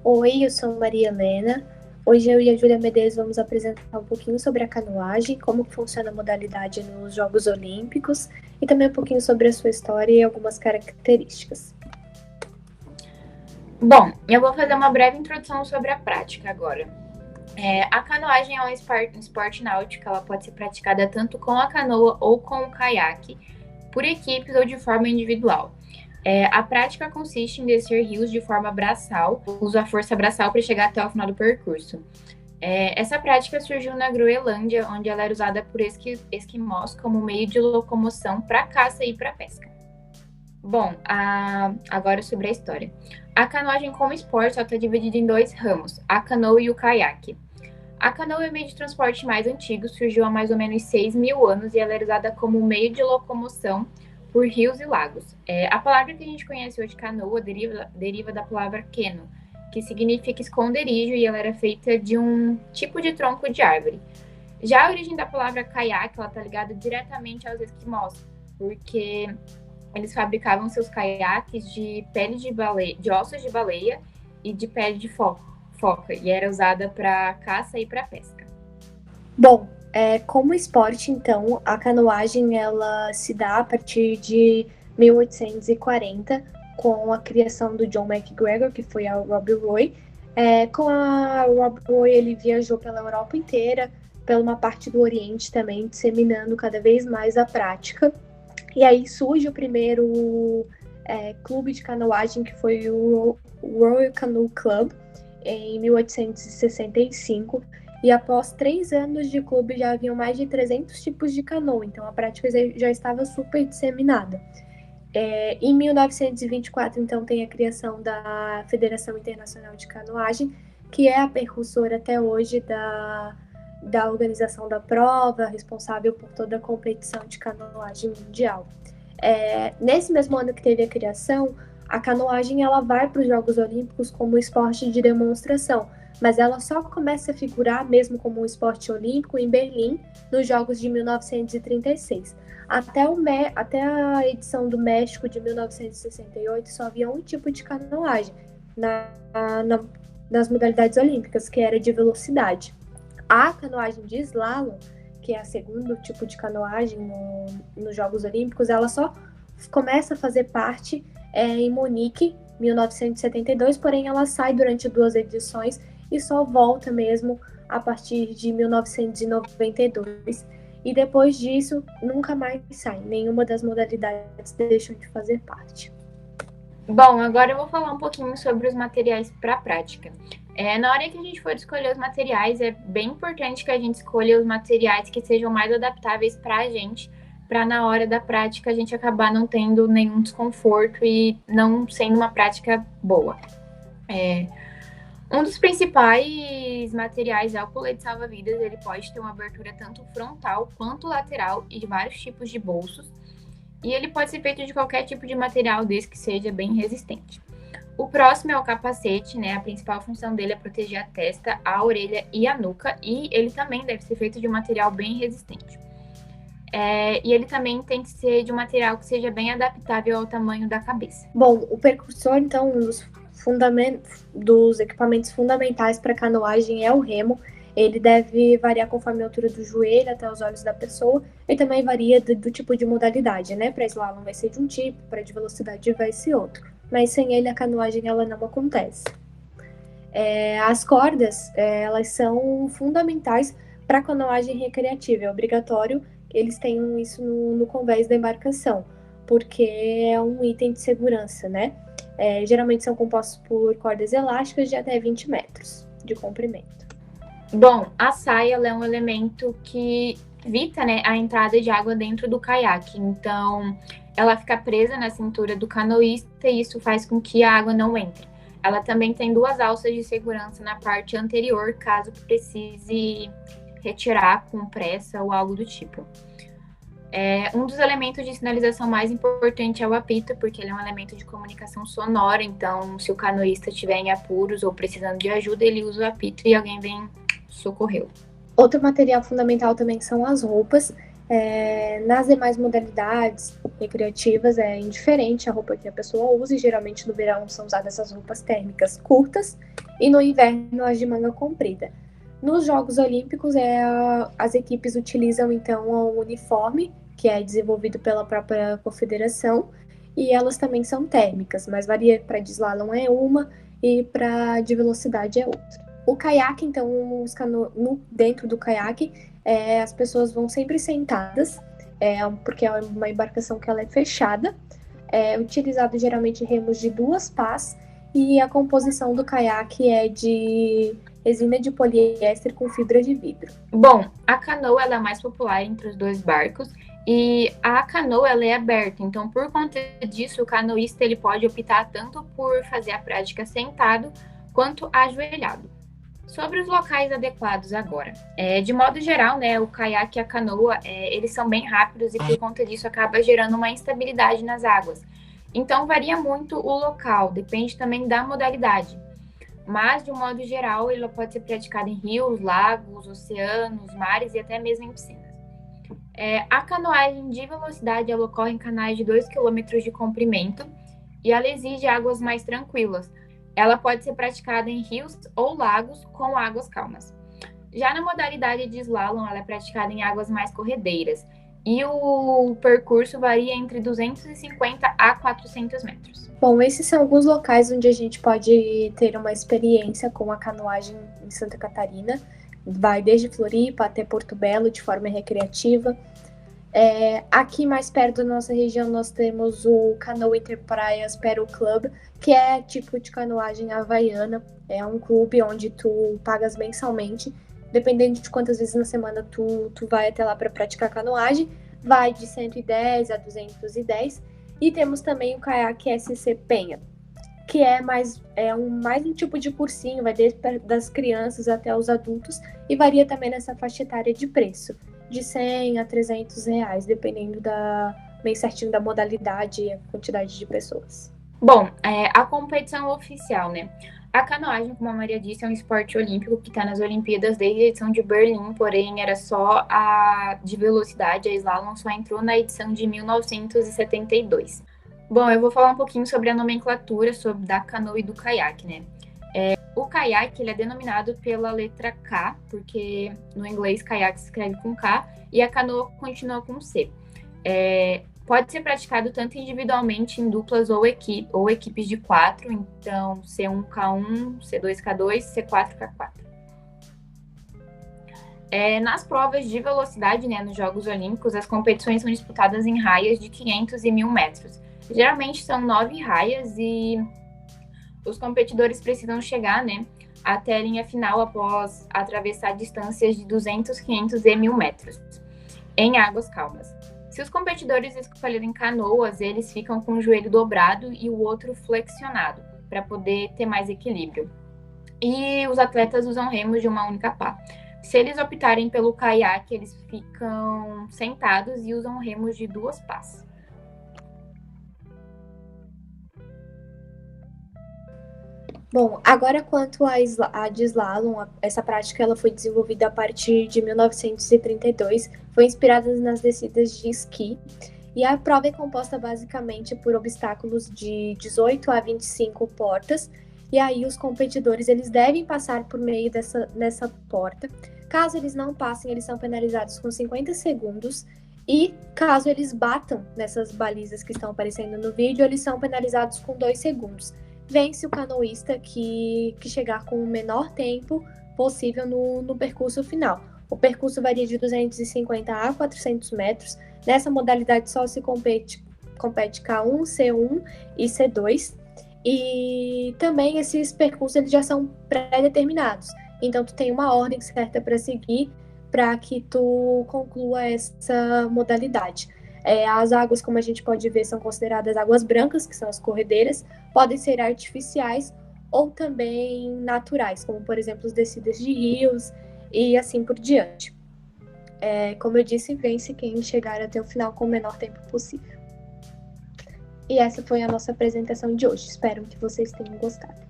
Oi, eu sou Maria Helena. Hoje eu e a Júlia Medeiros vamos apresentar um pouquinho sobre a canoagem, como que funciona a modalidade nos Jogos Olímpicos e também um pouquinho sobre a sua história e algumas características. Bom, eu vou fazer uma breve introdução sobre a prática agora. A canoagem é um esporte náutico, ela pode ser praticada tanto com a canoa ou com o caiaque, por equipes ou de forma individual. A prática consiste em descer rios de forma braçal, usa a força braçal para chegar até o final do percurso. Essa prática surgiu na Groenlândia, onde ela era usada por esquimós como meio de locomoção para caça e para pesca. Bom, agora sobre a história. A canoagem como esporte está dividida em dois ramos, a canoa e o caiaque. A canoa é o meio de transporte mais antigo, surgiu há mais ou menos 6.000 anos e ela era usada como meio de locomoção por rios e lagos. A palavra que a gente conhece hoje, canoa, deriva da palavra queno, que significa esconderijo, e ela era feita de um tipo de tronco de árvore. Já a origem da palavra caiaque, ela está ligada diretamente aos esquimós, porque eles fabricavam seus caiaques de pele de baleia, de ossos de baleia e de pele de foca, e era usada para caça e para pesca. Bom, como esporte, então, a canoagem ela se dá a partir de 1840, com a criação do John McGregor, que foi a Robbie Roy. Com a Robbie Roy, ele viajou pela Europa inteira, pela uma parte do Oriente também, disseminando cada vez mais a prática. E aí surge o primeiro clube de canoagem, que foi o Royal Canoe Club, em 1865. E após 3 anos de clube, já haviam mais de 300 tipos de canoa, então a prática já estava super disseminada. Em 1924, então, tem a criação da Federação Internacional de Canoagem, que é a precursora até hoje da organização da prova, responsável por toda a competição de canoagem mundial. Nesse mesmo ano que teve a criação, a canoagem ela vai para os Jogos Olímpicos como esporte de demonstração, mas ela só começa a figurar mesmo como um esporte olímpico em Berlim, nos Jogos de 1936. Até a edição do México de 1968, só havia um tipo de canoagem nas modalidades olímpicas, que era de velocidade. A canoagem de slalom, que é o segundo tipo de canoagem nos Jogos Olímpicos, ela só começa a fazer parte em Munique, 1972, porém ela sai durante 2 edições e só volta mesmo a partir de 1992. E depois disso, nunca mais sai. Nenhuma das modalidades deixam de fazer parte. Bom, agora eu vou falar um pouquinho sobre os materiais para a prática. Na hora que a gente for escolher os materiais, é bem importante que a gente escolha os materiais que sejam mais adaptáveis para a gente, para na hora da prática a gente acabar não tendo nenhum desconforto e não sendo uma prática boa. Um dos principais materiais é o colete salva-vidas. Ele pode ter uma abertura tanto frontal quanto lateral e de vários tipos de bolsos. E ele pode ser feito de qualquer tipo de material desde que seja bem resistente. O próximo é o capacete, né? A principal função dele é proteger a testa, a orelha e a nuca. E ele também deve ser feito de um material bem resistente. E ele também tem que ser de um material que seja bem adaptável ao tamanho da cabeça. Bom, o percursor, então, um dos equipamentos fundamentais para canoagem é o remo. Ele deve variar conforme a altura do joelho até os olhos da pessoa, e também varia do tipo de modalidade, né? Para slalom vai ser de um tipo, para de velocidade vai ser outro. Mas sem ele a canoagem ela não acontece. As cordas, elas são fundamentais para a canoagem recreativa. É obrigatório que eles tenham isso no convés da embarcação, porque é um item de segurança, né? Geralmente são compostos por cordas elásticas de até 20 metros de comprimento. Bom, a saia é um elemento que evita, né, a entrada de água dentro do caiaque. Então, ela fica presa na cintura do canoísta e isso faz com que a água não entre. Ela também tem 2 alças de segurança na parte anterior, caso precise retirar com pressa ou algo do tipo. Um dos elementos de sinalização mais importante é o apito, porque ele é um elemento de comunicação sonora. Então, se o canoísta estiver em apuros ou precisando de ajuda, ele usa o apito e alguém vem socorrê-lo. Outro material fundamental também são as roupas. Nas demais modalidades recreativas é indiferente a roupa que a pessoa usa, e geralmente no verão são usadas essas roupas térmicas curtas e no inverno as de manga comprida. Nos Jogos Olímpicos, as equipes utilizam então o uniforme, que é desenvolvido pela própria confederação, e elas também são térmicas, mas varia para de slalom é uma e para de velocidade é outra. O caiaque, então, dentro do caiaque, as pessoas vão sempre sentadas, porque é uma embarcação que ela é fechada, é utilizado geralmente remos de 2 pás, e a composição do caiaque é de resina de poliéster com fibra de vidro. Bom, a canoa ela é mais popular entre os 2 barcos e a canoa ela é aberta, então por conta disso o canoísta ele pode optar tanto por fazer a prática sentado quanto ajoelhado. Sobre os locais adequados agora. De modo geral, né, o caiaque e a canoa, eles são bem rápidos e por conta disso acaba gerando uma instabilidade nas águas. Então varia muito o local, depende também da modalidade. Mas, de um modo geral, ele pode ser praticado em rios, lagos, oceanos, mares e até mesmo em piscinas. A canoagem de velocidade ela ocorre em canais de 2 km de comprimento e ela exige águas mais tranquilas. Ela pode ser praticada em rios ou lagos com águas calmas. Já na modalidade de slalom, ela é praticada em águas mais corredeiras e o percurso varia entre 250 a 400 metros. Bom, esses são alguns locais onde a gente pode ter uma experiência com a canoagem em Santa Catarina. Vai desde Floripa até Porto Belo de forma recreativa. Aqui mais perto da nossa região nós temos o Canoa Interpraias Paddle Club, que é tipo de canoagem havaiana. É um clube onde tu pagas mensalmente, dependendo de quantas vezes na semana tu vai até lá para praticar canoagem, vai de 110 a 210. E temos também o caiaque SC Penha, que é mais um tipo de cursinho, vai desde das crianças até os adultos e varia também nessa faixa etária de preço, de 100 a 300 reais, dependendo bem certinho da modalidade e a quantidade de pessoas. Bom, a competição oficial, né? A canoagem, como a Maria disse, é um esporte olímpico que está nas Olimpíadas desde a edição de Berlim, porém era só a de velocidade, a slalom só entrou na edição de 1972. Bom, eu vou falar um pouquinho sobre a nomenclatura da canoa e do caiaque, né? O caiaque ele é denominado pela letra K, porque no inglês caiaque se escreve com K, e a canoa continua com C. Pode ser praticado tanto individualmente em duplas ou equipes de 4, então C1K1, C2K2, C4K4. Nas provas de velocidade, né, nos Jogos Olímpicos, as competições são disputadas em raias de 500 e 1.000 metros. Geralmente são 9 raias e os competidores precisam chegar, né, até a linha final após atravessar distâncias de 200, 500 e 1.000 metros em águas calmas. Se os competidores escolherem canoas, eles ficam com o joelho dobrado e o outro flexionado, para poder ter mais equilíbrio. E os atletas usam remos de uma única pá. Se eles optarem pelo caiaque, eles ficam sentados e usam remos de 2 pás. Bom, agora quanto a de slalom, essa prática ela foi desenvolvida a partir de 1932, foi inspirada nas descidas de esqui, e a prova é composta basicamente por obstáculos de 18 a 25 portas, e aí os competidores eles devem passar por meio dessa porta. Caso eles não passem, eles são penalizados com 50 segundos, e caso eles batam nessas balizas que estão aparecendo no vídeo, eles são penalizados com 2 segundos. Vence o canoísta que chegar com o menor tempo possível no percurso final. O percurso varia de 250 a 400 metros. Nessa modalidade só se compete K1, C1 e C2. E também esses percursos eles já são pré-determinados. Então tu tem uma ordem certa para seguir para que tu conclua essa modalidade. As águas, como a gente pode ver, são consideradas águas brancas, que são as corredeiras, podem ser artificiais ou também naturais, como, por exemplo, as descidas de rios e assim por diante. Como eu disse, vence quem chegar até o final com o menor tempo possível. E essa foi a nossa apresentação de hoje. Espero que vocês tenham gostado.